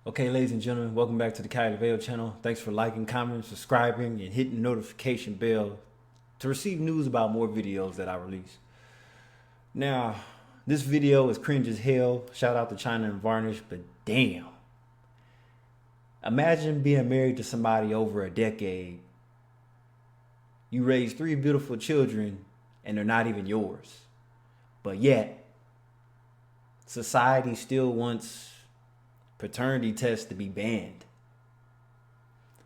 Okay, ladies and gentlemen, welcome back to the Kylie Vale channel. Thanks for liking, commenting, subscribing, and hitting the notification bell to receive news about more videos that I release. Now, this video is cringe as hell. Shout out to China and Varnish, but damn. Imagine being married to somebody over a decade. You raise 3 beautiful children and they're not even yours. But yet, society still wants paternity tests to be banned.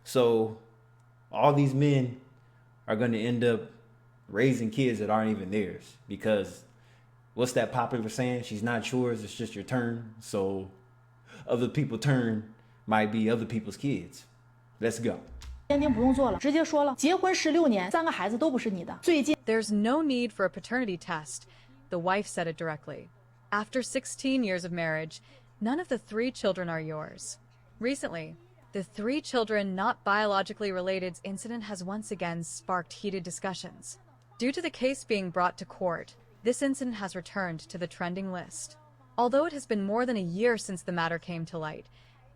So all these men are going to end up raising kids that aren't even theirs, because what's that popular saying? She's not yours, it's just your turn. So other people's turn might be other people's kids. Let's go. There's no need for a paternity test. The wife said it directly. After 16 years of marriage, none of the 3 children are yours. Recently, the 3 children not biologically related's incident has once again sparked heated discussions. Due to the case being brought to court, this incident has returned to the trending list. Although it has been more than a year since the matter came to light,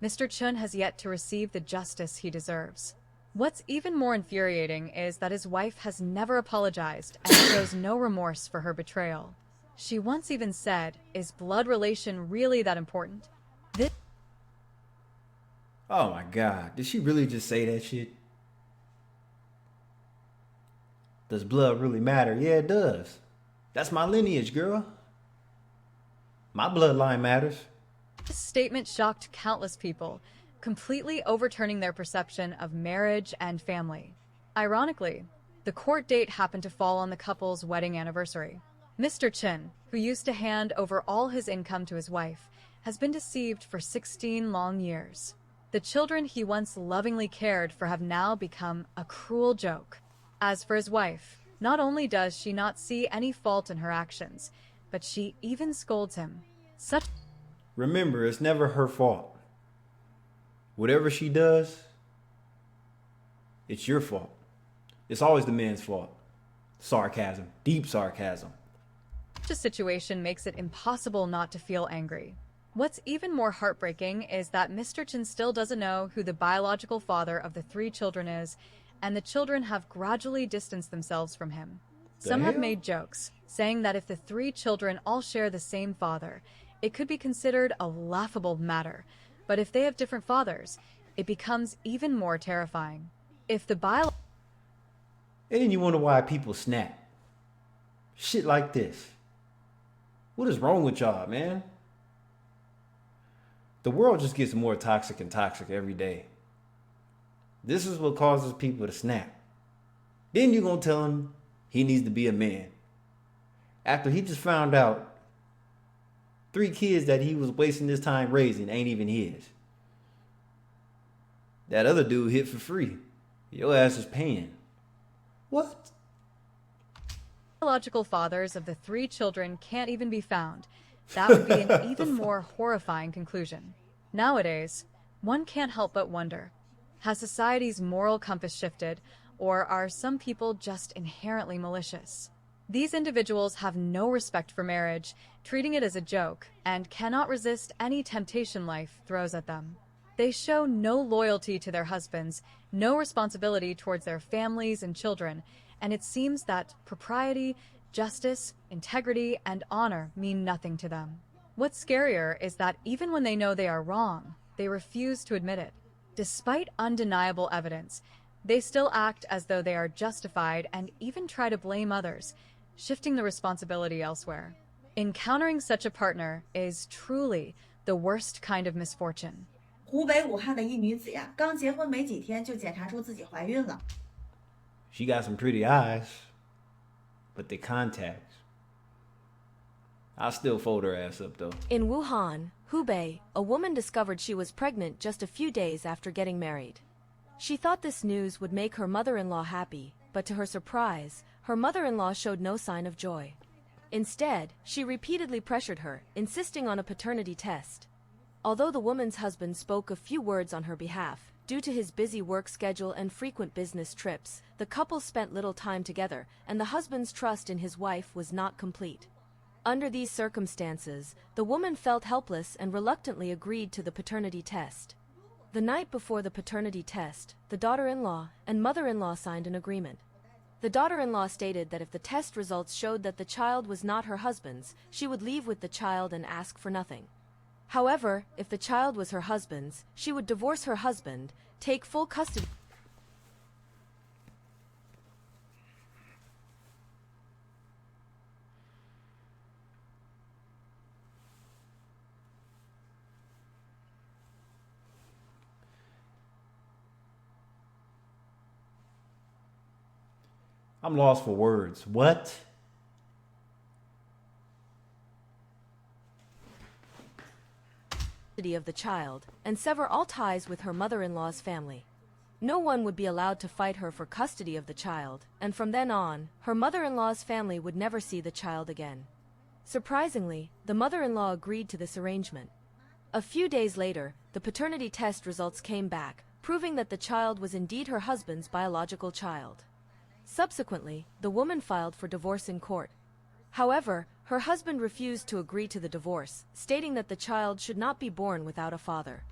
Mr. Chun has yet to receive the justice he deserves. What's even more infuriating is that his wife has never apologized and shows no remorse for her betrayal. She once even said, "Is blood relation really that important?" Oh my God, did she really just say that shit? Does blood really matter? Yeah, it does. That's my lineage, girl. My bloodline matters. This statement shocked countless people, completely overturning their perception of marriage and family. Ironically, the court date happened to fall on the couple's wedding anniversary. Mr. Chin, who used to hand over all his income to his wife, has been deceived for 16 long years. The children he once lovingly cared for have now become a cruel joke. As for his wife, not only does she not see any fault in her actions, but she even scolds him. Remember, it's never her fault. Whatever she does, it's your fault. It's always the man's fault. Sarcasm, deep sarcasm. Such a situation makes it impossible not to feel angry. What's even more heartbreaking is that Mr. Chin still doesn't know who the biological father of the 3 children is, and the children have gradually distanced themselves from him. Some have made jokes, saying that if the 3 children all share the same father, it could be considered a laughable matter, but if they have different fathers, it becomes even more terrifying. If the And then you wonder why people snap. Shit like this. What is wrong with y'all, man? The world just gets more toxic and toxic every day. This is what causes people to snap. Then you're going to tell him he needs to be a man, after he just found out 3 kids that he was wasting his time raising ain't even his. That other dude hit for free. Your ass is paying. What? biological fathers of the 3 children can't even be found, that would be an even more horrifying conclusion. Nowadays, one can't help but wonder, has society's moral compass shifted, or are some people just inherently malicious? These individuals have no respect for marriage, treating it as a joke, and cannot resist any temptation life throws at them. They show no loyalty to their husbands, no responsibility towards their families and children, and it seems that propriety, justice, integrity, and honor mean nothing to them. What's scarier is that even when they know they are wrong, they refuse to admit it. Despite undeniable evidence, they still act as though they are justified and even try to blame others, shifting the responsibility elsewhere. Encountering such a partner is truly the worst kind of misfortune. 湖北武汉的一女子呀，刚结婚没几天就检查出自己怀孕了。She got some pretty eyes, but they contacts. I'll still fold her ass up though. In Wuhan, Hubei, a woman discovered she was pregnant just a few days after getting married. She thought this news would make her mother-in-law happy, but to her surprise, her mother-in-law showed no sign of joy. Instead, she repeatedly pressured her, insisting on a paternity test. Although the woman's husband spoke a few words on her behalf, due to his busy work schedule and frequent business trips, the couple spent little time together, and the husband's trust in his wife was not complete. Under these circumstances, the woman felt helpless and reluctantly agreed to the paternity test. The night before the paternity test, the daughter-in-law and mother-in-law signed an agreement. The daughter-in-law stated that if the test results showed that the child was not her husband's, she would leave with the child and ask for nothing. However, if the child was her husband's, she would divorce her husband, take full custody. I'm lost for words. What? Of the child and sever all ties with her mother-in-law's family. No one would be allowed to fight her for custody of the child, and from then on, her mother-in-law's family would never see the child again. Surprisingly, the mother-in-law agreed to this arrangement. A few days later, the paternity test results came back, proving that the child was indeed her husband's biological child. Subsequently, the woman filed for divorce in court. However, her husband refused to agree to the divorce, stating that the child should not be born without a father.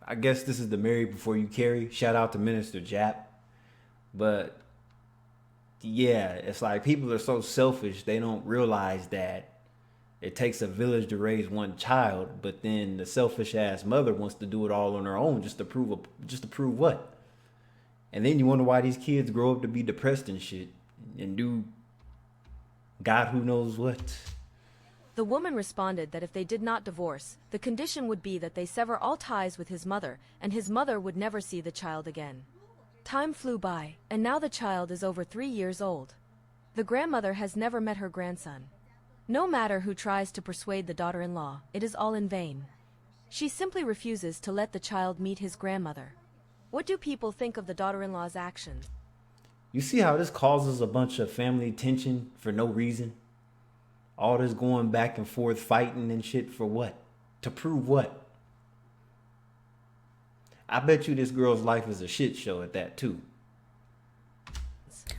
I guess this is the marry before you carry. Shout out to Minister Jap. But yeah, it's like people are so selfish, they don't realize that it takes a village to raise one child, but then the selfish ass mother wants to do it all on her own just to prove what? And then you wonder why these kids grow up to be depressed and shit and do God who knows what. The woman responded that if they did not divorce, the condition would be that they sever all ties with his mother, and his mother would never see the child again. Time flew by, and now the child is over 3 years old. The grandmother has never met her grandson. No matter who tries to persuade the daughter-in-law, it is all in vain. She simply refuses to let the child meet his grandmother. What do people think of the daughter-in-law's actions? You see how this causes a bunch of family tension for no reason? All this going back and forth, fighting and shit for what? To prove what? I bet you this girl's life is a shit show at that too.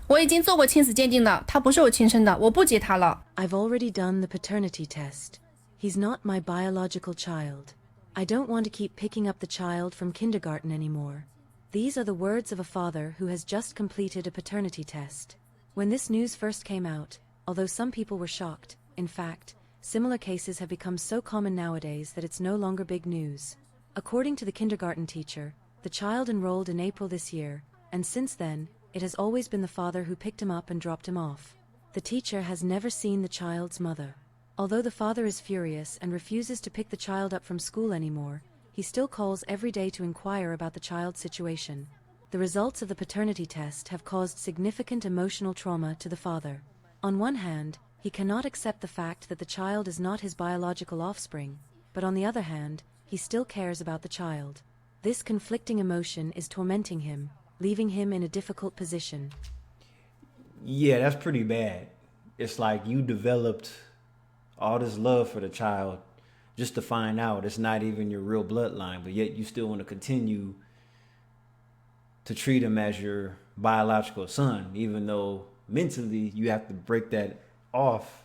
我已经做过亲子鉴定了，他不是我亲生的，我不接他了。 I've already done the paternity test. He's not my biological child. I don't want to keep picking up the child from kindergarten anymore. These are the words of a father who has just completed a paternity test. When this news first came out, although some people were shocked, in fact, similar cases have become so common nowadays that it's no longer big news. According to the kindergarten teacher, the child enrolled in April this year, and since then, it has always been the father who picked him up and dropped him off. The teacher has never seen the child's mother. Although the father is furious and refuses to pick the child up from school anymore, he still calls every day to inquire about the child's situation. The results of the paternity test have caused significant emotional trauma to the father. On one hand, he cannot accept the fact that the child is not his biological offspring, but on the other hand, he still cares about the child. This conflicting emotion is tormenting him, leaving him in a difficult position. Yeah, that's pretty bad. It's like you developed all this love for the child just to find out it's not even your real bloodline, but yet you still want to continue to treat him as your biological son, even though mentally you have to break that off.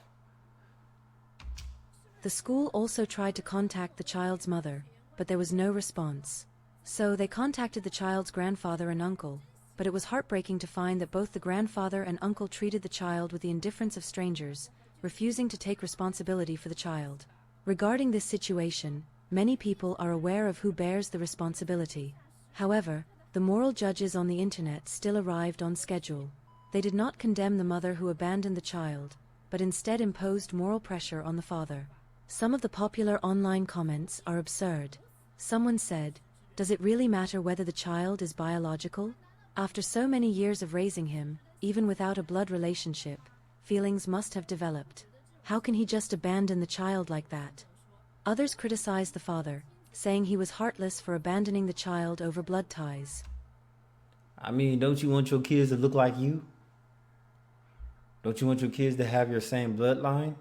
The school also tried to contact the child's mother, but there was no response. So they contacted the child's grandfather and uncle, but it was heartbreaking to find that both the grandfather and uncle treated the child with the indifference of strangers, refusing to take responsibility for the child. Regarding this situation, many people are aware of who bears the responsibility. However, the moral judges on the internet still arrived on schedule. They did not condemn the mother who abandoned the child, but instead imposed moral pressure on the father. Some of the popular online comments are absurd. Someone said, "Does it really matter whether the child is biological? After so many years of raising him, even without a blood relationship, feelings must have developed. How can he just abandon the child like that?" Others criticized the father, saying he was heartless for abandoning the child over blood ties. I mean, don't you want your kids to look like you? Don't you want your kids to have your same bloodline?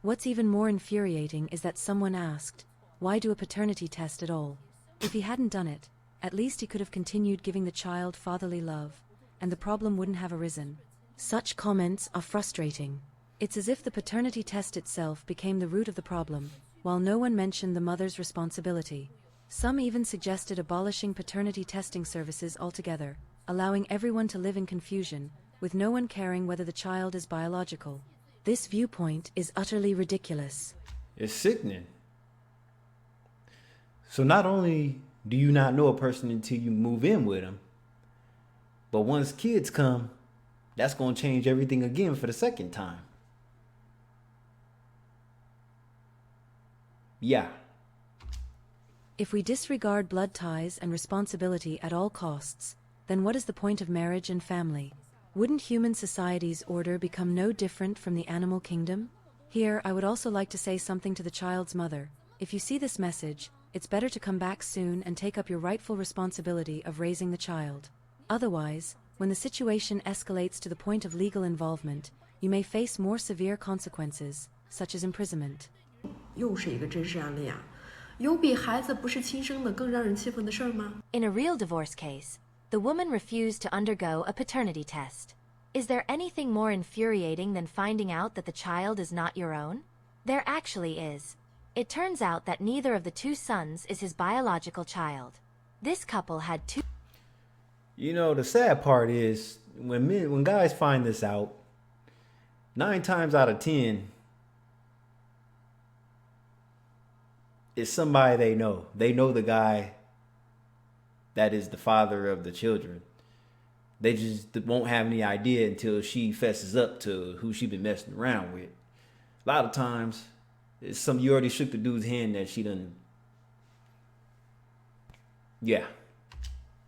What's even more infuriating is that someone asked, why do a paternity test at all? If he hadn't done it, at least he could have continued giving the child fatherly love, and the problem wouldn't have arisen. Such comments are frustrating. It's as if the paternity test itself became the root of the problem, while no one mentioned the mother's responsibility. Some even suggested abolishing paternity testing services altogether, allowing everyone to live in confusion, with no one caring whether the child is biological. This viewpoint is utterly ridiculous. It's sickening. So not only do you not know a person until you move in with them, but once kids come, that's going to change everything again for the second time. Yeah. If we disregard blood ties and responsibility at all costs, then what is the point of marriage and family? Wouldn't human society's order become no different from the animal kingdom? Here, I would also like to say something to the child's mother. If you see this message, it's better to come back soon and take up your rightful responsibility of raising the child. Otherwise, when the situation escalates to the point of legal involvement, you may face more severe consequences, such as imprisonment. 又是一个真实案例啊，有比孩子不是亲生的更让人气愤的事儿吗？ In a real divorce case, the woman refused to undergo a paternity test. Is there anything more infuriating than finding out that the child is not your own? There actually is. It turns out that neither of the two sons is his biological child. This couple had two. You know, the sad part is when guys find this out, 9 times out of 10, it's somebody they know. They know the guy that is the father of the children. They just won't have any idea until she fesses up to who she been messing around with. A lot of times, it's you already shook the dude's hand that she done. Yeah.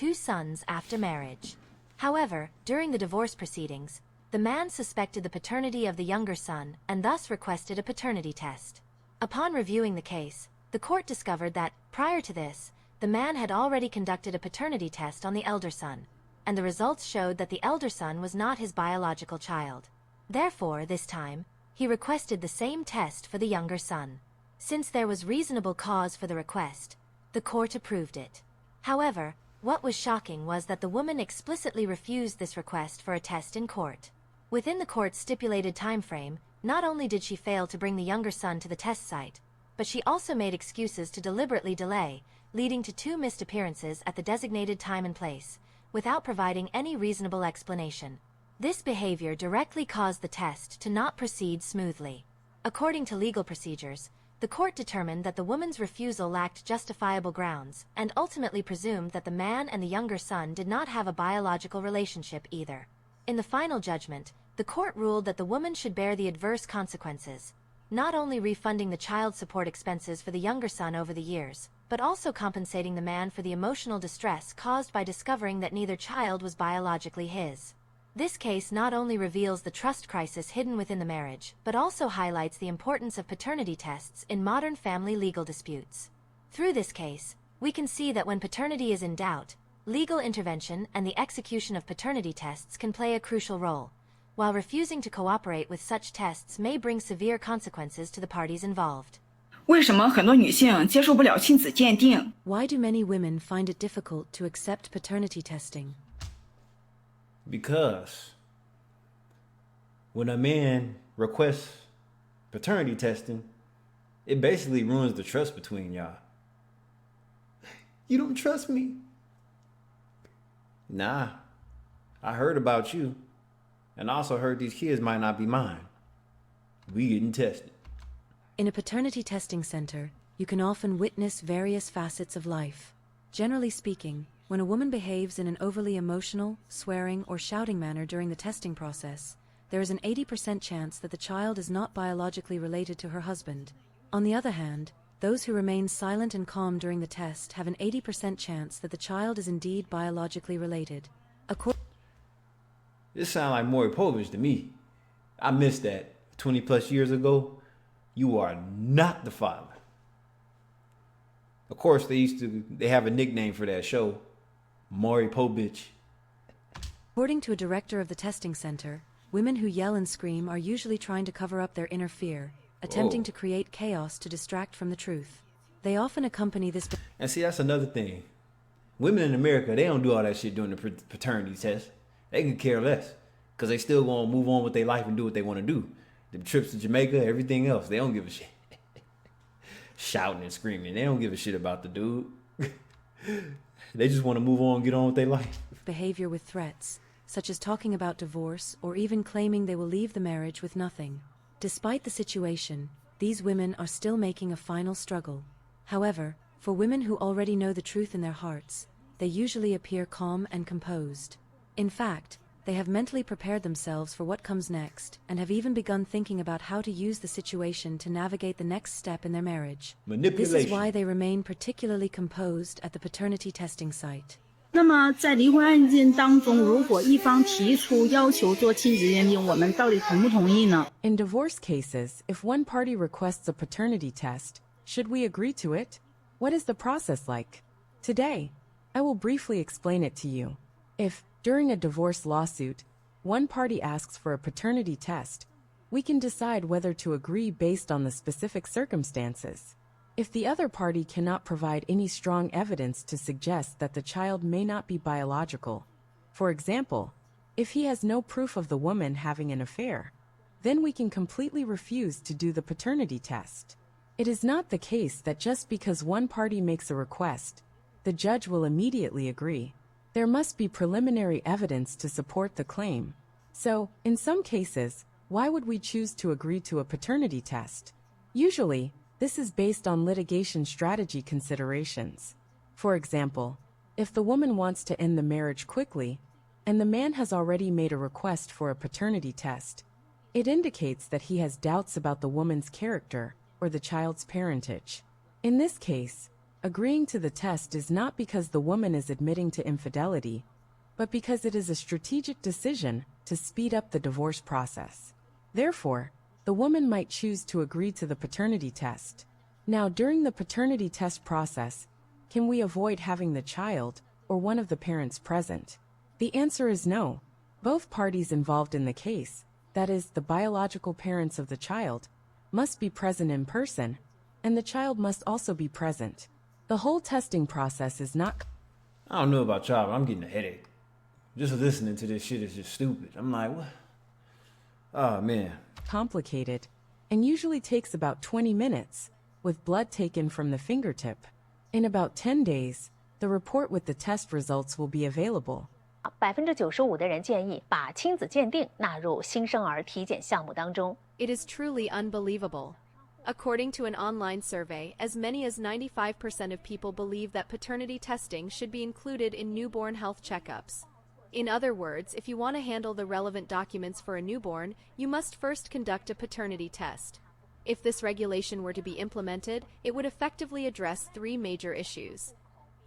2 sons after marriage. However, during the divorce proceedings, the man suspected the paternity of the younger son and thus requested a paternity test. Upon reviewing the case, the court discovered that, prior to this, the man had already conducted a paternity test on the elder son, and the results showed that the elder son was not his biological child. Therefore, this time, he requested the same test for the younger son. Since there was reasonable cause for the request, the court approved it. However, what was shocking was that the woman explicitly refused this request for a test in court. Within the court's stipulated time frame, not only did she fail to bring the younger son to the test site, but she also made excuses to deliberately delay, leading to 2 missed appearances at the designated time and place, without providing any reasonable explanation. This behavior directly caused the test to not proceed smoothly. According to legal procedures, the court determined that the woman's refusal lacked justifiable grounds, and ultimately presumed that the man and the younger son did not have a biological relationship either. In the final judgment, the court ruled that the woman should bear the adverse consequences, not only refunding the child support expenses for the younger son over the years, but also compensating the man for the emotional distress caused by discovering that neither child was biologically his. This case not only reveals the trust crisis hidden within the marriage, but also highlights the importance of paternity tests in modern family legal disputes. Through this case, we can see that when paternity is in doubt, legal intervention and the execution of paternity tests can play a crucial role, while refusing to cooperate with such tests may bring severe consequences to the parties involved. 为什么很多女性接受不了亲子鉴定？ Why do many women find it difficult to accept paternity testing? Because when a man requests paternity testing, it basically ruins the trust between y'all. You don't trust me? Nah, I heard about you, and also heard these kids might not be mine. We getting tested. In a paternity testing center, you can often witness various facets of life. Generally speaking, when a woman behaves in an overly emotional, swearing, or shouting manner during the testing process, there is an 80% chance that the child is not biologically related to her husband. On the other hand, those who remain silent and calm during the test have an 80% chance that the child is indeed biologically related. This sounds like Maury Povich to me. I missed that. 20 plus years ago, you are not the father. Of course, they have a nickname for that show, Maury Povich. According to a director of the testing center, women who yell and scream are usually trying to cover up their inner fear, attempting to create chaos to distract from the truth. They often accompany this. And see, that's another thing. Women in America, they don't do all that shit during the paternity test. They could care less because they still gonna move on with their life and do what they want to do. The trips to Jamaica, everything else, they don't give a shit. Shouting and screaming, they don't give a shit about the dude. They just want to move on and get on with their life. Behavior with threats, such as talking about divorce or even claiming they will leave the marriage with nothing. Despite the situation, these women are still making a final struggle. However, for women who already know the truth in their hearts, they usually appear calm and composed. In fact, they have mentally prepared themselves for what comes next and have even begun thinking about how to use the situation to navigate the next step in their marriage. Manipulation. This is why they remain particularly composed at the paternity testing site. 那么在离婚案件当中，如果一方提出要求做亲子鉴定，我们到底同不同意呢？ In divorce cases, if one party requests a paternity test, should we agree to it? What is the process like? Today, I will briefly explain it to you. If, during a divorce lawsuit, one party asks for a paternity test, we can decide whether to agree based on the specific circumstances. If the other party cannot provide any strong evidence to suggest that the child may not be biological, for example, if he has no proof of the woman having an affair, then we can completely refuse to do the paternity test. It is not the case that just because one party makes a request, the judge will immediately agree. There must be preliminary evidence to support the claim. So, in some cases, why would we choose to agree to a paternity test? Usually, this is based on litigation strategy considerations. For example, if the woman wants to end the marriage quickly, and the man has already made a request for a paternity test, it indicates that he has doubts about the woman's character or the child's parentage. In this case, agreeing to the test is not because the woman is admitting to infidelity, but because it is a strategic decision to speed up the divorce process. Therefore, the woman might choose to agree to the paternity test. Now, during the paternity test process, can we avoid having the child or one of the parents present? The answer is no. Both parties involved in the case, that is, the biological parents of the child, must be present in person, and the child must also be present. The whole testing process is not... I don't know about y'all, but I'm getting a headache. Just listening to this shit is just stupid. I'm like, what? Oh, man. complicated, and usually takes about 20 minutes, with blood taken from the fingertip. In about 10 days, the report with the test results will be available. 95%的人建议把亲子鉴定纳入新生儿体检项目当中。 It is truly unbelievable. According to an online survey, as many as 95% of people believe that paternity testing should be included in newborn health checkups. In other words, if you want to handle the relevant documents for a newborn, you must first conduct a paternity test. If this regulation were to be implemented, it would effectively address 3 major issues.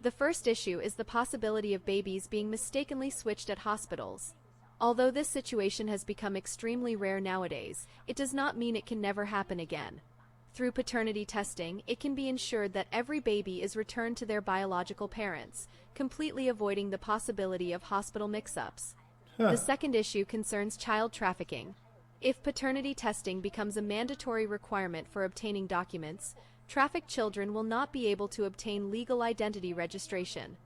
The first issue is the possibility of babies being mistakenly switched at hospitals. Although this situation has become extremely rare nowadays, it does not mean it can never happen again. Through paternity testing, it can be ensured that every baby is returned to their biological parents, completely avoiding the possibility of hospital mix-ups. The second issue concerns child trafficking. If paternity testing becomes a mandatory requirement for obtaining documents, trafficked children will not be able to obtain legal identity registration.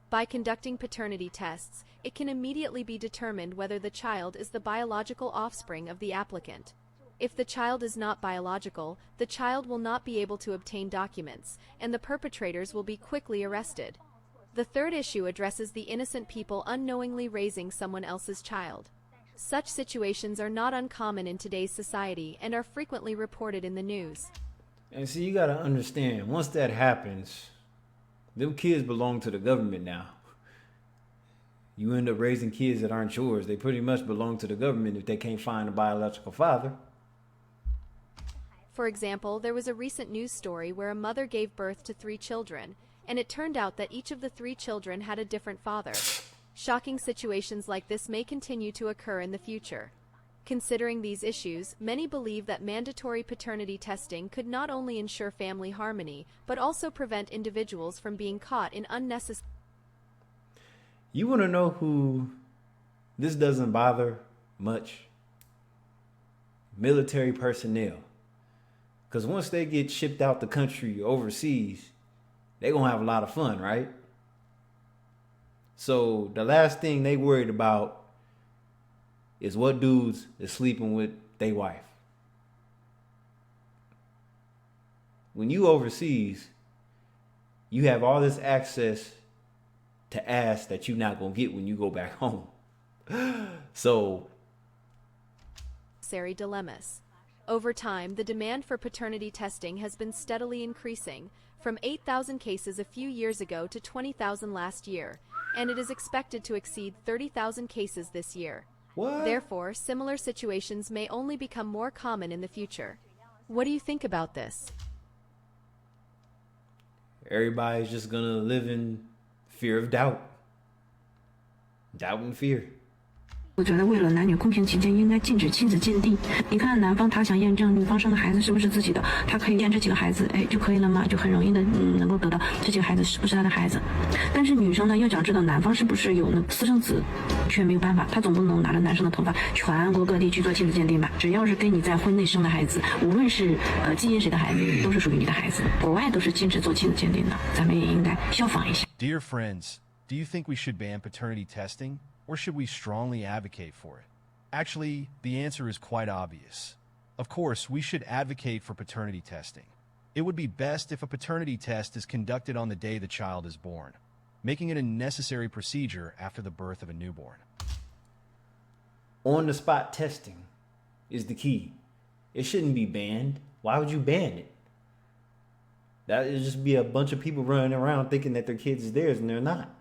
By conducting paternity tests, it can immediately be determined whether the child is the biological offspring of the applicant. If the child is not biological, the child will not be able to obtain documents, and the perpetrators will be quickly arrested. The third issue addresses the innocent people unknowingly raising someone else's child. Such situations are not uncommon in today's society and are frequently reported in the news. And see, you gotta understand, once that happens, them kids belong to the government now. You end up raising kids that aren't yours. They pretty much belong to the government if they can't find a biological father. For example, there was a recent news story where a mother gave birth to 3 children, and it turned out that each of the 3 children had a different father. Shocking situations like this may continue to occur in the future. Considering these issues, many believe that mandatory paternity testing could not only ensure family harmony, but also prevent individuals from being caught in unnecessary... You want to know who this doesn't bother much? Military personnel. Because once they get shipped out the country overseas, they're going to have a lot of fun, right? So the last thing they worried about is what dudes is sleeping with their wife. When you overseas, you have all this access to ass that you're not going to get when you go back home. So, dilemmas. Over time, the demand for paternity testing has been steadily increasing, from 8,000 cases a few years ago to 20,000 last year, and it is expected to exceed 30,000 cases this year. What? Therefore, similar situations may only become more common in the future. What do you think about this? Everybody's just going to live in fear of doubt. Doubt and fear. 我觉得为了男女公平起见，应该禁止亲子鉴定。你看男方他想验证女方生的孩子是不是自己的，他可以验这几个孩子，哎就可以了嘛，就很容易的能够得到这几个孩子是不是他的孩子。但是女生呢，要想知道男方是不是有那私生子，却没有办法，他总不能拿着男生的头发全国各地去做亲子鉴定吧？只要是跟你在婚内生的孩子，无论是基因谁的孩子，都是属于你的孩子。国外都是禁止做亲子鉴定的，咱们也应该效仿一下。Dear friends, do you think we should ban paternity testing, or should we strongly advocate for it? Actually, the answer is quite obvious. Of course, we should advocate for paternity testing. It would be best if a paternity test is conducted on the day the child is born, making it a necessary procedure after the birth of a newborn. On-the-spot testing is the key. It shouldn't be banned. Why would you ban it? That would just be a bunch of people running around thinking that their kids is theirs and they're not.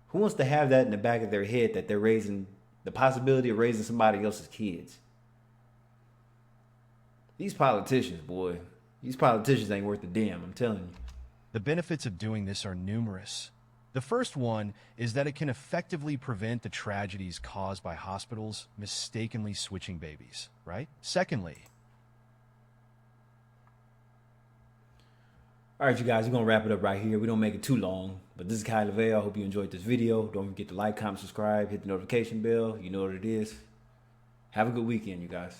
Who wants to have that in the back of their head that they're raising, the possibility of raising somebody else's kids? These politicians, boy, these politicians ain't worth a damn, I'm telling you. The benefits of doing this are numerous. The first one is that it can effectively prevent the tragedies caused by hospitals mistakenly switching babies, right? Secondly, all right, you guys, we're going to wrap it up right here. We don't make it too long, but this is Kai LaVey. I hope you enjoyed this video. Don't forget to like, comment, subscribe, hit the notification bell. You know what it is. Have a good weekend, you guys.